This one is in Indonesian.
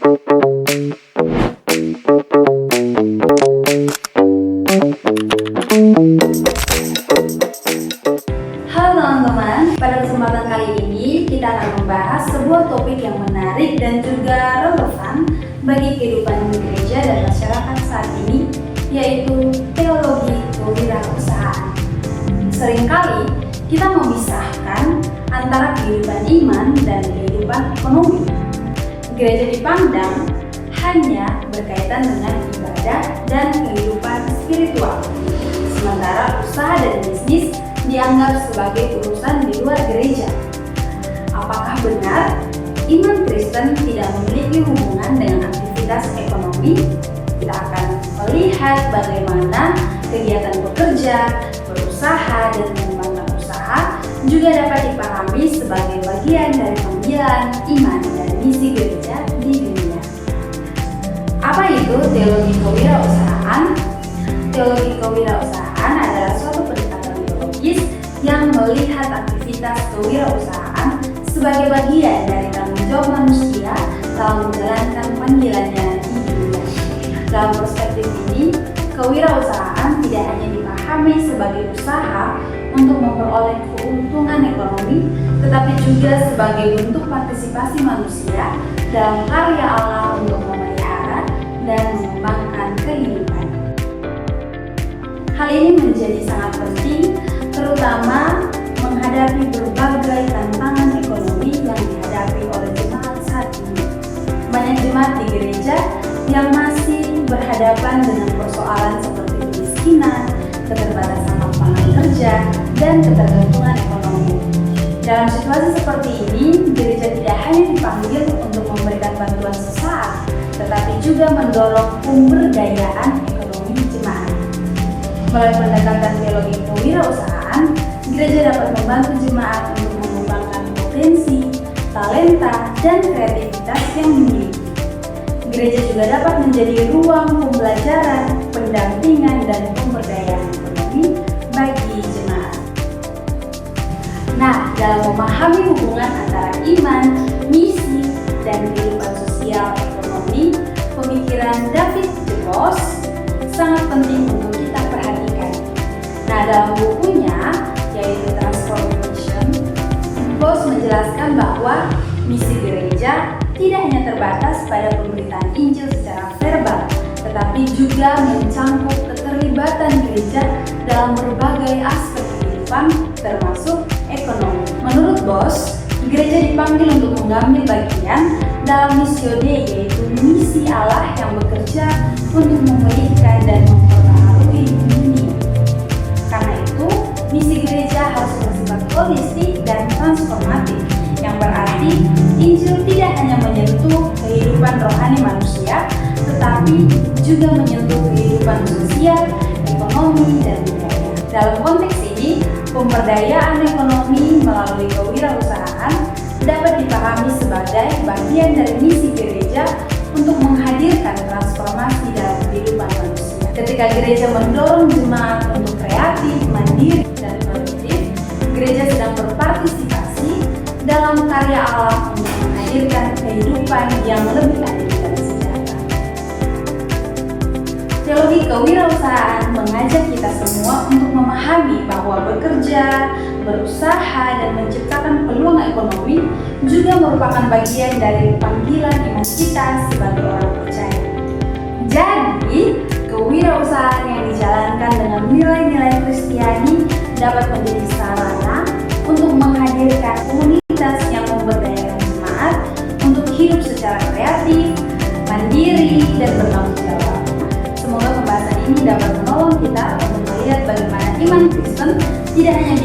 Halo teman-teman, pada kesempatan kali ini kita akan membahas sebuah topik yang menarik dan juga relevan bagi kehidupan gereja dan masyarakat saat ini, yaitu teologi kewirausahaan. Seringkali kita memisahkan antara kehidupan iman dan kehidupan ekonomi. Gereja dipandang hanya berkaitan dengan ibadah dan kehidupan spiritual, sementara usaha dan bisnis dianggap sebagai urusan di luar gereja. Apakah benar iman Kristen tidak memiliki hubungan dengan aktivitas ekonomi? Kita akan melihat bagaimana kegiatan bekerja, berusaha, dan mengembangkan usaha juga dapat dipahami sebagai bagian dari panggilan iman dan misi gereja di dunia. Apa itu teologi kewirausahaan? Teologi kewirausahaan adalah suatu pendekatan teologis yang melihat aktivitas kewirausahaan sebagai bagian dari tanggung jawab manusia dalam menjalankan panggilannya di dunia. Dalam perspektif ini, kewirausahaan tidak hanya dipahami sebagai usaha untuk memperoleh keuntungan ekonomi, tetapi juga sebagai bentuk partisipasi manusia dalam karya Allah untuk memelihara dan mengembangkan kehidupan. Hal ini menjadi sangat penting, terutama menghadapi berbagai tantangan ekonomi yang dihadapi oleh jemaat saat ini. Banyak jemaat di gereja yang masih berhadapan dengan persoalan seperti kemiskinan, keterbatasan lapangan kerja, dan ketergantungan ekonomi. Dalam situasi seperti ini, gereja tidak hanya dipanggil untuk memberikan bantuan sesaat, tetapi juga mendorong pemberdayaan ekonomi jemaat. Melalui pendekatan teologi kewirausahaan, gereja dapat membantu jemaat untuk mengembangkan potensi, talenta, dan kreativitas yang dimiliki. Gereja juga dapat menjadi ruang pembelajaran, pendampingan, dan pemberdayaan ekonomi bagi jemaat. Nah, dalam memahami hubungan antara iman, misi, dan kehidupan sosial ekonomi, pemikiran David DeVos sangat penting untuk kita perhatikan. Nah, dalam bukunya, yaitu Transformation, DeVos menjelaskan bahwa misi gereja tidak hanya terbatas pada pemberitaan Injil secara verbal, tetapi juga mencangkup keterlibatan gereja dalam berbagai aspek kehidupan, termasuk ekonomi. Menurut DeVos, gereja dipanggil untuk mengambil bagian dalam missio Dei, yaitu misi Allah yang bekerja untuk memulihkan dan memperbaharui dunia. Karena itu, misi gereja harus bersifat holistik dan transformatif, yang berarti Injil tidak hanya menyentuh kehidupan rohani manusia, tetapi juga menyentuh kehidupan sosial, ekonomi, dan budaya. Dalam konteks ini, pemberdayaan ekonomi melalui kewirausahaan dapat dipahami sebagai bagian dari misi gereja untuk menghadirkan transformasi dalam kehidupan manusia. Ketika gereja mendorong jemaat untuk kreatif, mandiri, dan produktif, gereja sedang berpartisipasi dalam karya Allah untuk menghadirkan kehidupan yang lebih adil dan sejahtera. Teologi kewirausahaan mengajak kita semua untuk memahami bahwa bekerja, berusaha, dan menciptakan peluang ekonomi juga merupakan bagian dari panggilan iman kita sebagai orang percaya. Jadi, kewirausahaan yang dijalankan dengan nilai-nilai Kristiani dapat menjadi sarana untuk menghadirkan komunitas yang memberdayakan jemaat untuk hidup secara kreatif, mandiri, dan bertanggung jawab. Semoga pembahasan ini dapat menolong kita untuk melihat bagaimana iman Kristen tidak hanya